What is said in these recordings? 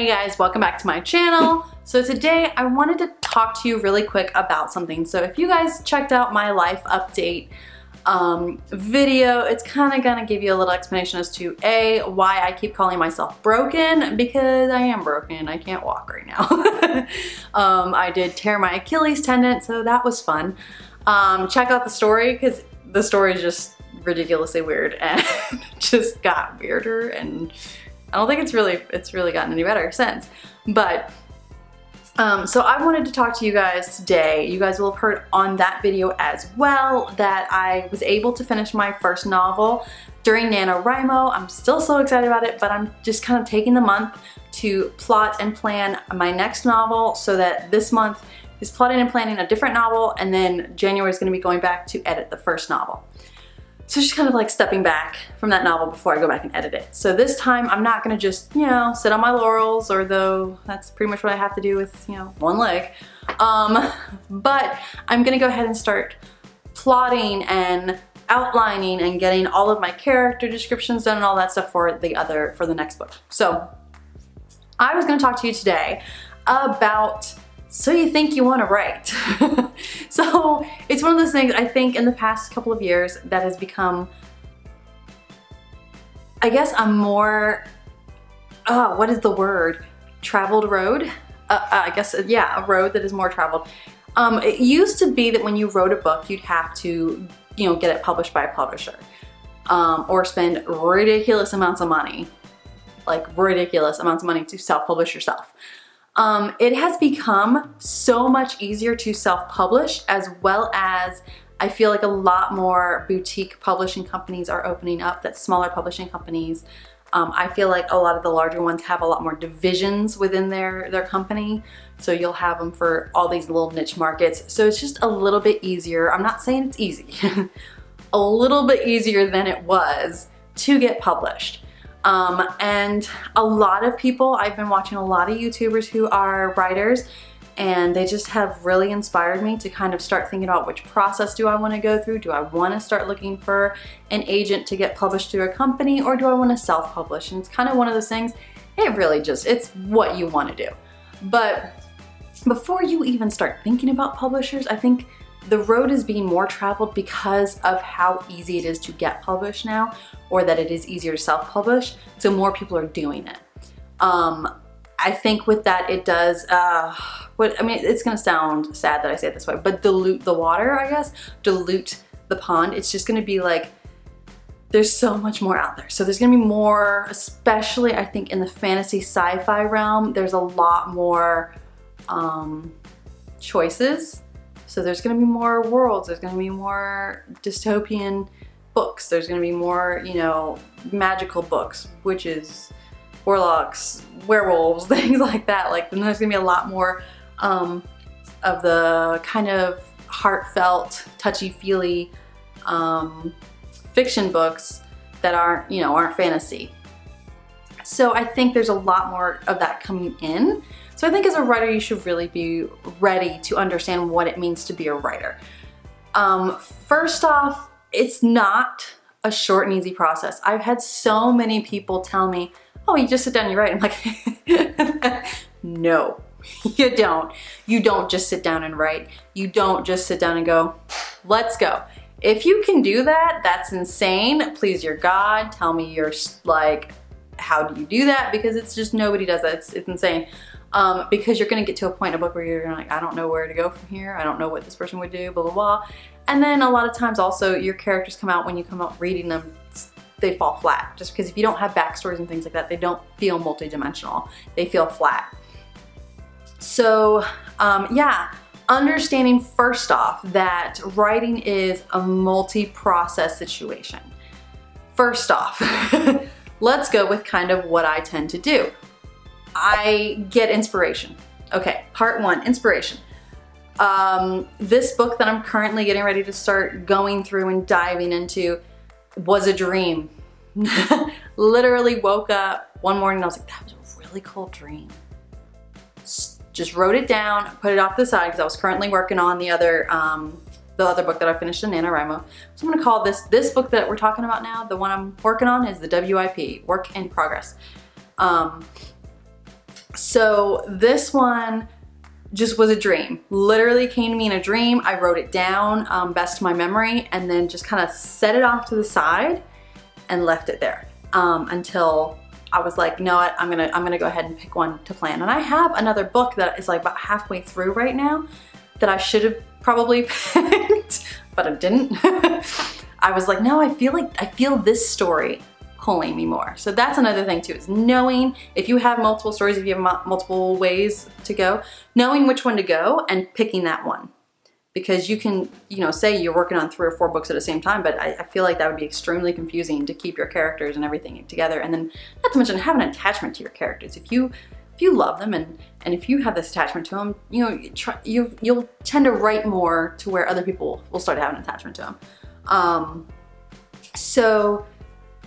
Hey guys, welcome back to my channel. So today I wanted to talk to you really quick about something. So if you guys checked out my life update video, it's kind of gonna give you a little explanation as to why I keep calling myself broken, because I am broken. I can't walk right now. I did tear my Achilles tendon, so that was fun. Check out the story, because the story is just ridiculously weird and just got weirder, and I don't think it's really gotten any better since. But so I wanted to talk to you guys today. You guys will have heard on that video as well that I was able to finish my first novel during NaNoWriMo. I'm still so excited about it, but I'm just kind of taking the month to plot and plan my next novel, so that this month is plotting and planning a different novel, and then January is going to be going back to edit the first novel. So just kind of like stepping back from that novel before I go back and edit it. So this time I'm not gonna just, you know, sit on my laurels, or though that's pretty much what I have to do with, you know, one leg. But I'm gonna go ahead and start plotting and outlining and getting all of my character descriptions done and all that stuff for the next book. So I was gonna talk to you today about So You Think You Want to Write. So it's one of those things, I think, in the past couple of years that has become, I guess, a more, what is the word? Traveled road? I guess, yeah, a road that is more traveled. It used to be that when you wrote a book, you'd have to, you know, get it published by a publisher, or spend ridiculous amounts of money, like ridiculous amounts of money to self-publish yourself. It has become so much easier to self-publish, as well as I feel like a lot more boutique publishing companies are opening up, that smaller publishing companies. I feel like a lot of the larger ones have a lot more divisions within their company. So you'll have them for all these little niche markets. So it's just a little bit easier. I'm not saying it's easy. A little bit easier than it was to get published. And a lot of people, I've been watching a lot of YouTubers who are writers, and they just have really inspired me to kind of start thinking about which process do I want to go through. Do I want to start looking for an agent to get published through a company, or do I want to self-publish? And it's kind of one of those things, it really just, it's what you want to do. But before you even start thinking about publishers, I think the road is being more traveled because of how easy it is to get published now, or that it is easier to self-publish, so more people are doing it. I think with that it does, I mean, it's gonna sound sad that I say it this way, but dilute the water, I guess, dilute the pond. It's just gonna be like, there's so much more out there. So there's gonna be more, especially I think in the fantasy sci-fi realm, there's a lot more choices. So there's gonna be more worlds, there's gonna be more dystopian books, there's gonna be more, you know, magical books, witches, warlocks, werewolves, things like that. Like, then there's gonna be a lot more of the kind of heartfelt, touchy-feely fiction books that aren't, you know, aren't fantasy. So I think there's a lot more of that coming in. So I think as a writer, you should really be ready to understand what it means to be a writer. First off, it's not a short and easy process. I've had so many people tell me, oh, you just sit down and you write. I'm like, no, you don't. You don't just sit down and write. You don't just sit down and go, let's go. If you can do that, that's insane. Please, your God, tell me you're like, how do you do that? Because it's just, nobody does that. It's insane. Because you're gonna get to a point in a book where you're like, I don't know where to go from here. I don't know what this person would do, blah, blah, blah. And then a lot of times also your characters come out, when you come out reading them, they fall flat. Just because if you don't have backstories and things like that, they don't feel multidimensional. They feel flat. So yeah, understanding first off that writing is a multi-process situation. First off, let's go with kind of what I tend to do. I get inspiration. Okay, part one, inspiration. This book that I'm currently getting ready to start going through and diving into was a dream. Literally woke up one morning and I was like, that was a really cool dream. Just wrote it down, put it off to the side, because I was currently working on the other book that I finished in NaNoWriMo. So I'm gonna call this book that we're talking about now, the one I'm working on, is the WIP, Work in Progress. So this one just was a dream. Literally came to me in a dream. I wrote it down, best of my memory, and then just kind of set it off to the side and left it there until I was like, you know what, I'm gonna go ahead and pick one to plan. And I have another book that is like about halfway through right now that I should have probably picked, but I didn't. I was like, no, I feel this story pulling me more. So that's another thing too, is knowing if you have multiple stories, if you have multiple ways to go, knowing which one to go and picking that one. Because you can, you know, say you're working on 3 or 4 books at the same time, but I feel like that would be extremely confusing to keep your characters and everything together. And then not to mention have an attachment to your characters. If you love them and if you have this attachment to them, you know, you'll tend to write more to where other people will start having an attachment to them. So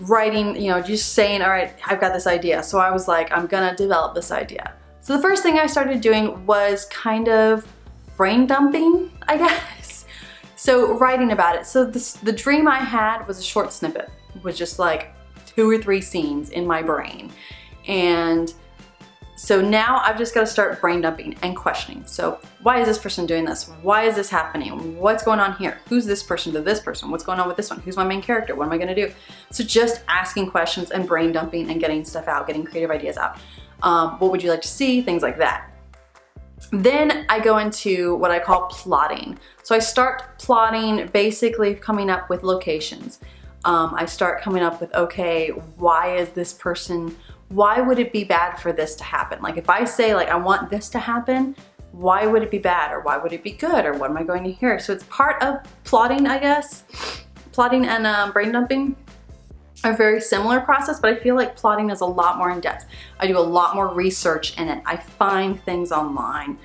writing, you know, just saying, all right, I've got this idea. So I was like, I'm gonna develop this idea. So the first thing I started doing was kind of brain dumping, I guess. So writing about it. So the dream I had was a short snippet. It was just like 2 or 3 scenes in my brain. And so now I've just got to start brain dumping and questioning. So why is this person doing this? Why is this happening? What's going on here? Who's this person to this person? What's going on with this one? Who's my main character? What am I going to do? So just asking questions and brain dumping and getting stuff out, getting creative ideas out. What would you like to see? Things like that. Then I go into what I call plotting. So I start plotting, basically coming up with locations. I start coming up with, okay, why is this person, why would it be bad for this to happen? Like if I say like, I want this to happen, why would it be bad? Or why would it be good? Or what am I going to hear? So it's part of plotting, I guess. Plotting and brain dumping are very similar process, but I feel like plotting is a lot more in depth. I do a lot more research in it. I find things online.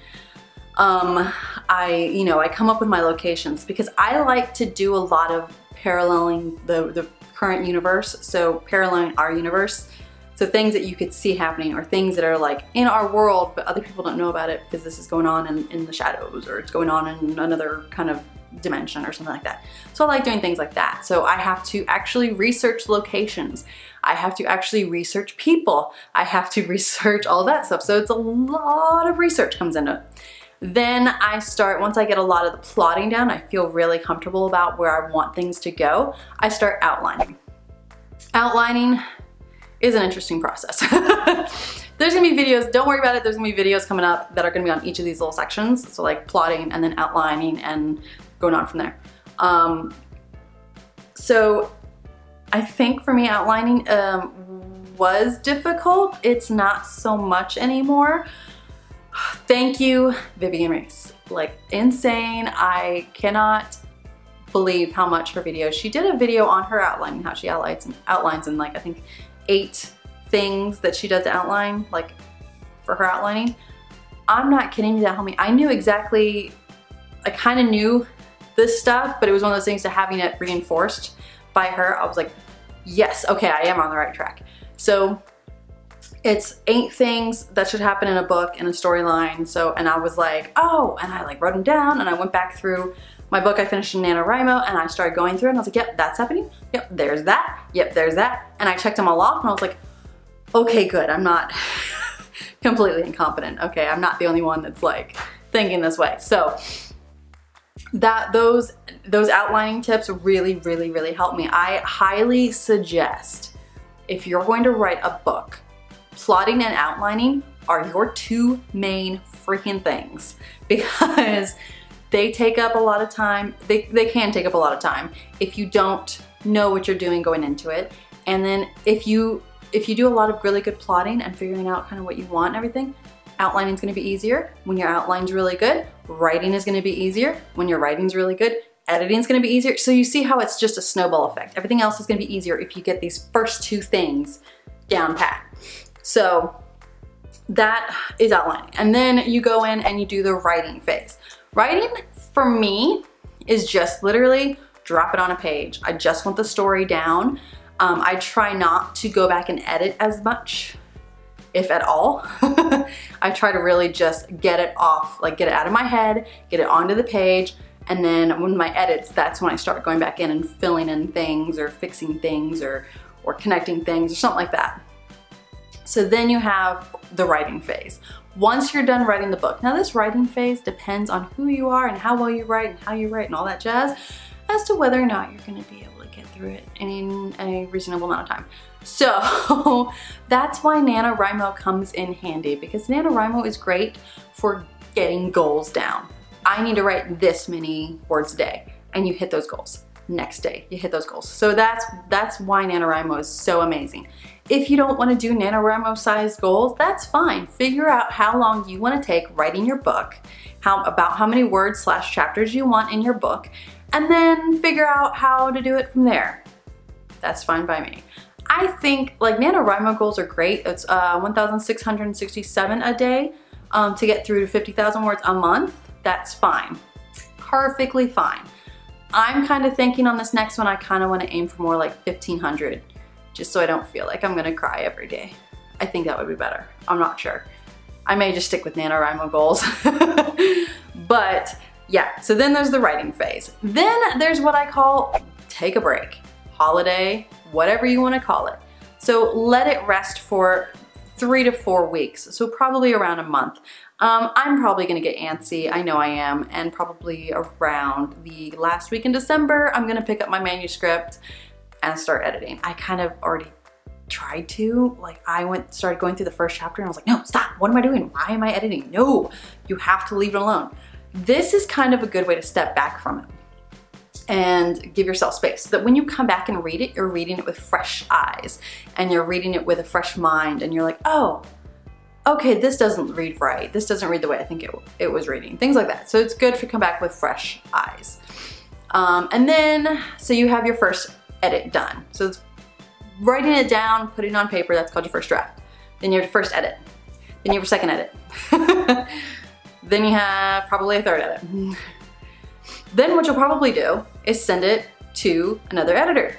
I come up with my locations because I like to do a lot of paralleling the current universe. So paralleling our universe. So things that you could see happening or things that are like in our world, but other people don't know about it because this is going on in the shadows or it's going on in another kind of dimension or something like that. So I like doing things like that. So I have to actually research locations. I have to actually research people. I have to research all that stuff. So it's a lot of research comes into it. Then I start, once I get a lot of the plotting down, I feel really comfortable about where I want things to go, I start outlining. Outlining is an interesting process. There's gonna be videos, don't worry about it, there's gonna be videos coming up that are gonna be on each of these little sections. So like plotting and then outlining and going on from there. So I think for me outlining was difficult. It's not so much anymore. Thank you, Vivian Reese. Like insane. I cannot believe how much her videos. She did a video on her outlining, how she outlines in like I think 8 things that she does to outline, like for her outlining. I'm not kidding you that homie. I knew exactly, I kind of knew this stuff, but it was one of those things to having it reinforced by her. I was like, yes, okay, I am on the right track. So it's 8 things that should happen in a book, in a storyline. So, and I was like, oh, and I like wrote them down and I went back through my book I finished in NaNoWriMo and I started going through it and I was like, yep, that's happening. Yep, there's that. Yep, there's that. And I checked them all off and I was like, okay, good. I'm not completely incompetent. Okay, I'm not the only one that's like thinking this way. So those outlining tips really, really, really help me. I highly suggest if you're going to write a book, plotting and outlining are your 2 main freaking things because they take up a lot of time. They can take up a lot of time if you don't know what you're doing going into it. And then if you do a lot of really good plotting and figuring out kind of what you want and everything, outlining is going to be easier. When your outline's really good, writing is going to be easier. When your writing's really good, editing is going to be easier. So you see how it's just a snowball effect. Everything else is going to be easier if you get these first 2 things down pat. So that is outlining. And then you go in and you do the writing phase. Writing for me is just literally drop it on a page. I just want the story down. I try not to go back and edit as much, if at all. I try to really just get it off, like get it out of my head, get it onto the page, and then when my edits, that's when I start going back in and filling in things or fixing things or connecting things or something like that. So then you have the writing phase. Once you're done writing the book, now this writing phase depends on who you are and how well you write and how you write and all that jazz as to whether or not you're gonna be able to get through it in a reasonable amount of time. So that's why NaNoWriMo comes in handy, because NaNoWriMo is great for getting goals down. I need to write this many words a day, and you hit those goals. Next day, you hit those goals. So that's why NaNoWriMo is so amazing. If you don't want to do NaNoWriMo sized goals, that's fine. Figure out how long you want to take writing your book, about how many words / chapters you want in your book, and then figure out how to do it from there. That's fine by me. I think like NaNoWriMo goals are great. It's 1,667 a day to get through to 50,000 words a month. That's fine, perfectly fine. I'm kind of thinking on this next one, I kind of want to aim for more like 1,500, just so I don't feel like I'm gonna cry every day. I think that would be better. I'm not sure. I may just stick with NaNoWriMo goals. But yeah, so then there's the writing phase. Then there's what I call take a break, holiday, whatever you want to call it. So let it rest for 3 to 4 weeks, so probably around a month. I'm probably gonna get antsy, I know I am, and probably around the last week in December, I'm gonna pick up my manuscript and start editing. I kind of already tried to, like started going through the first chapter and I was like, no, stop, what am I doing? Why am I editing? No, you have to leave it alone. This is kind of a good way to step back from it and give yourself space, so that when you come back and read it, you're reading it with fresh eyes and you're reading it with a fresh mind, and you're like, oh, okay, this doesn't read right. This doesn't read the way I think it was reading. Things like that. So it's good to come back with fresh eyes. And then, so you have your first edit done. So it's writing it down, putting it on paper, that's called your first draft. Then you have your first edit. Then you have your second edit. Then you have probably a third edit. Then what you'll probably do is send it to another editor,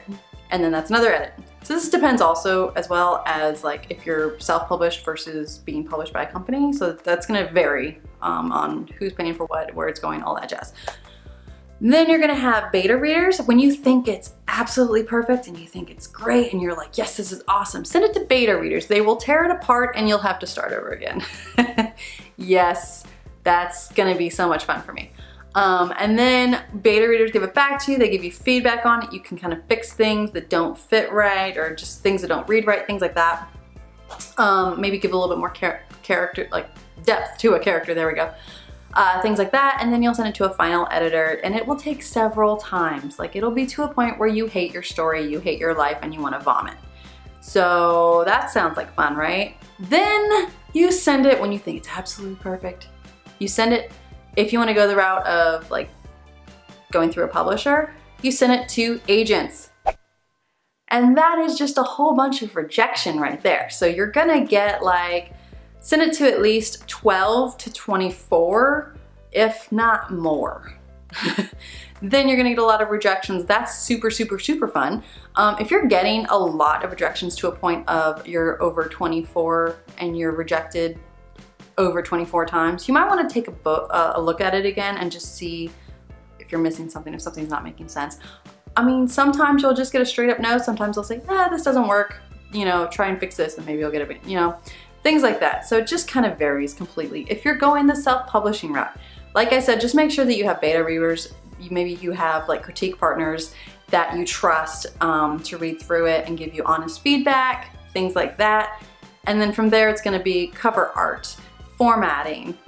and then that's another edit. So this depends also as well as like if you're self-published versus being published by a company. So that's gonna vary on who's paying for what, where it's going, all that jazz. Then you're gonna have beta readers. When you think it's absolutely perfect and you think it's great and you're like, yes, this is awesome, send it to beta readers. They will tear it apart and you'll have to start over again. Yes, that's gonna be so much fun for me. And then beta readers give it back to you. They give you feedback on it. You can kind of fix things that don't fit right, or just things that don't read right, things like that. Maybe give a little bit more character, like depth to a character, there we go. Things like that, and then you'll send it to a final editor, and it will take several times. Like it'll be to a point where you hate your story, you hate your life, and you want to vomit. So that sounds like fun, right? Then you send it when you think it's absolutely perfect. You send it. If you want to go the route of like going through a publisher, you send it to agents. And that is just a whole bunch of rejection right there. So you're gonna get like, send it to at least 12 to 24, if not more. Then you're gonna get a lot of rejections. That's super, super, super fun. If you're getting a lot of rejections to a point of you're over 24 and you're rejected over 24 times, you might want to take a look at it again and just see if you're missing something, if something's not making sense. I mean, sometimes you'll just get a straight up no. Sometimes they'll say, this doesn't work. You know, try and fix this and maybe you'll get it, you know, things like that. So it just kind of varies completely. If you're going the self-publishing route, like I said, just make sure that you have beta readers. Maybe you have like critique partners that you trust to read through it and give you honest feedback, things like that. And then from there, it's gonna be cover art, formatting.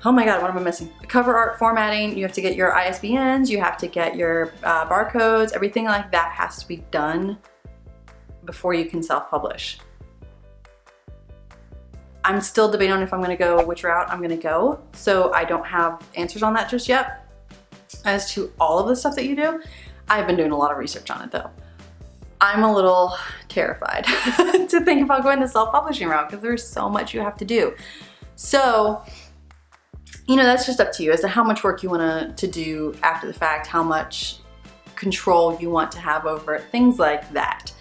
Oh my God, what am I missing? Cover art, formatting, you have to get your ISBNs, you have to get your barcodes, everything like that has to be done before you can self-publish. I'm still debating on if I'm gonna go, which route I'm gonna go. So I don't have answers on that just yet. As to all of the stuff that you do, I've been doing a lot of research on it though. I'm a little terrified to think about going the self-publishing route because there's so much you have to do. So, you know, that's just up to you as to how much work you want to do after the fact, how much control you want to have over it, things like that.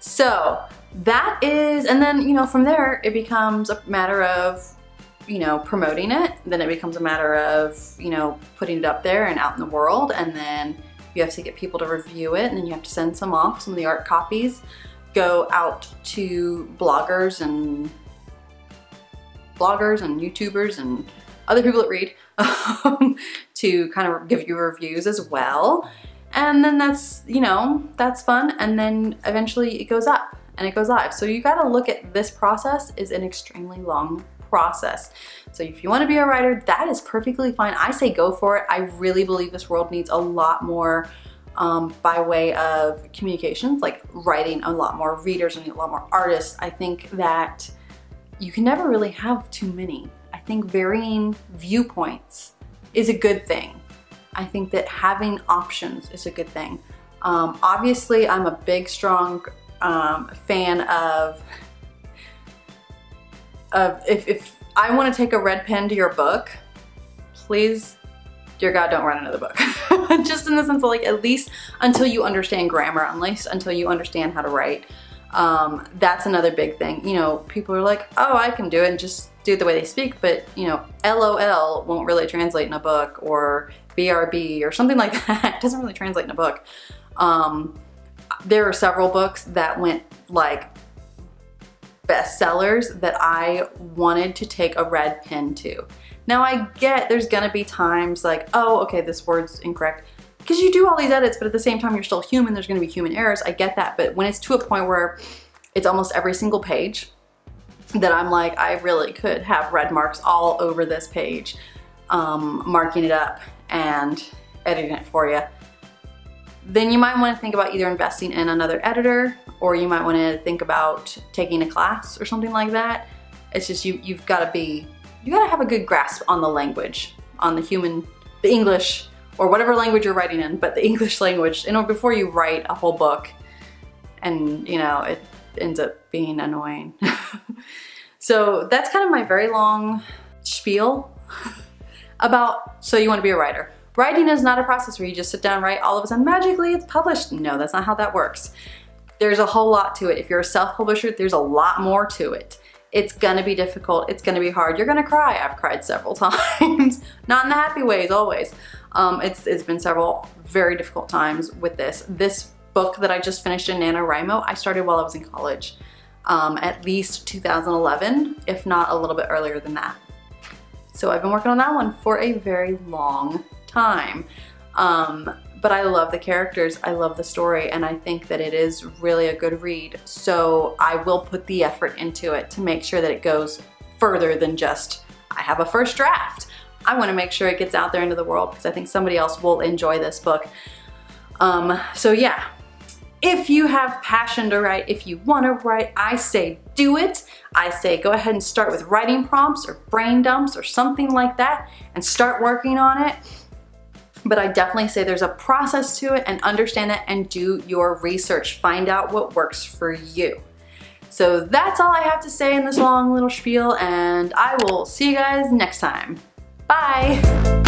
So that is, and then, you know, from there, it becomes a matter of, you know, promoting it. Then it becomes a matter of, you know, putting it up there and out in the world. And then you have to get people to review it, and then you have to send some off, some of the art copies. go out to bloggers and YouTubers and other people that read to kind of give you reviews as well. And then that's, you know, that's fun. And then eventually it goes up and it goes live. So you gotta look at this process is an extremely long process. So if you wanna be a writer, that is perfectly fine. I say go for it. I really believe this world needs a lot more by way of communications, like writing a lot more readers and a lot more artists. I think that you can never really have too many. I think varying viewpoints is a good thing. I think that having options is a good thing. Obviously, I'm a big, strong fan of if I want to take a red pen to your book, please, dear God, don't write another book. Just in the sense of like, at least until you understand grammar, at least until you understand how to write. That's another big thing. You know, people are like, oh, I can do it and just do it the way they speak, but you know, LOL won't really translate in a book, or BRB or something like that. It doesn't really translate in a book. There are several books that went like bestsellers that I wanted to take a red pen to. Now I get there's gonna be times like, oh, okay, this word's incorrect. Because you do all these edits, but at the same time, you're still human. There's gonna be human errors. I get that. But when it's to a point where it's almost every single page that I'm like, I really could have red marks all over this page, marking it up and editing it for you, then you might want to think about either investing in another editor, or you might want to think about taking a class or something like that. It's just you gotta have a good grasp on the language, on the English, or whatever language you're writing in, but the English language, you know, before you write a whole book and, you know, it ends up being annoying. So that's kind of my very long spiel about, so you want to be a writer. Writing is not a process where you just sit down and write, all of a sudden magically it's published. No, that's not how that works. There's a whole lot to it. If you're a self-publisher, there's a lot more to it. It's gonna be difficult, it's gonna be hard, you're gonna cry. I've cried several times, not in the happy ways always. It's been several very difficult times with this. This book that I just finished in NaNoWriMo, I started while I was in college, at least 2011, if not a little bit earlier than that. So I've been working on that one for a very long time. But I love the characters, I love the story, and I think that it is really a good read. So I will put the effort into it to make sure that it goes further than just, I have a first draft. I want to make sure it gets out there into the world because I think somebody else will enjoy this book. So yeah, if you have passion to write, if you want to write, I say do it. I say go ahead and start with writing prompts or brain dumps or something like that and start working on it. But I definitely say there's a process to it, and understand that and do your research. Find out what works for you. So that's all I have to say in this long little spiel, and I will see you guys next time. Bye.